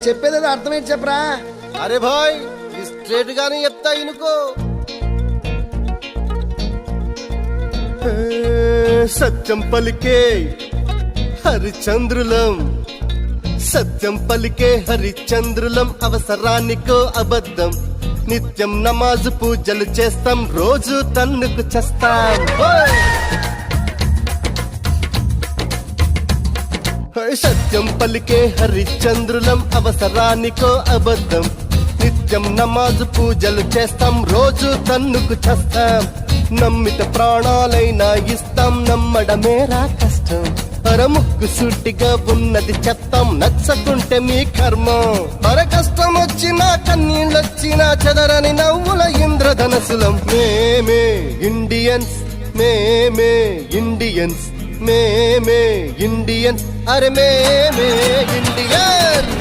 చెప్పేదేదో అర్థమైంది చెప్పరా. అరే భాయ్ స్ట్రేట్ గానే చెప్తా ఇనుకో. సత్యం పలికే హరిచంద్రులం, సత్యం పలికే హరిచంద్రులం, అవసరానికో అబద్ధం. నిత్యం నమాజు పూజలు చేస్తాం, రోజు తన్నుకు చేస్తాం. సత్యం పలికే హరిచంద్రులం, అవసరానికో అబద్ధం. నిత్యం నమాజు పూజలు చేస్తాం, రోజు తన్నుకు చేస్తాం. నమ్మిత ప్రాణాలైనా ఇస్తాం, నమ్మడమేరా కష్టం. ముక్కు సూటిగా ఉన్నది చెప్తాం, నచ్చకుంటే మీ కర్మ. కష్టం వచ్చినా కన్నీళ్ళొచ్చినా చెదరని నవ్వుల ఇంద్రధనసులం. మేమే ఇండియన్స్, మేమే ఇండియన్స్, మేమే ఇండియన్స్, అరే మేమే ఇండియన్.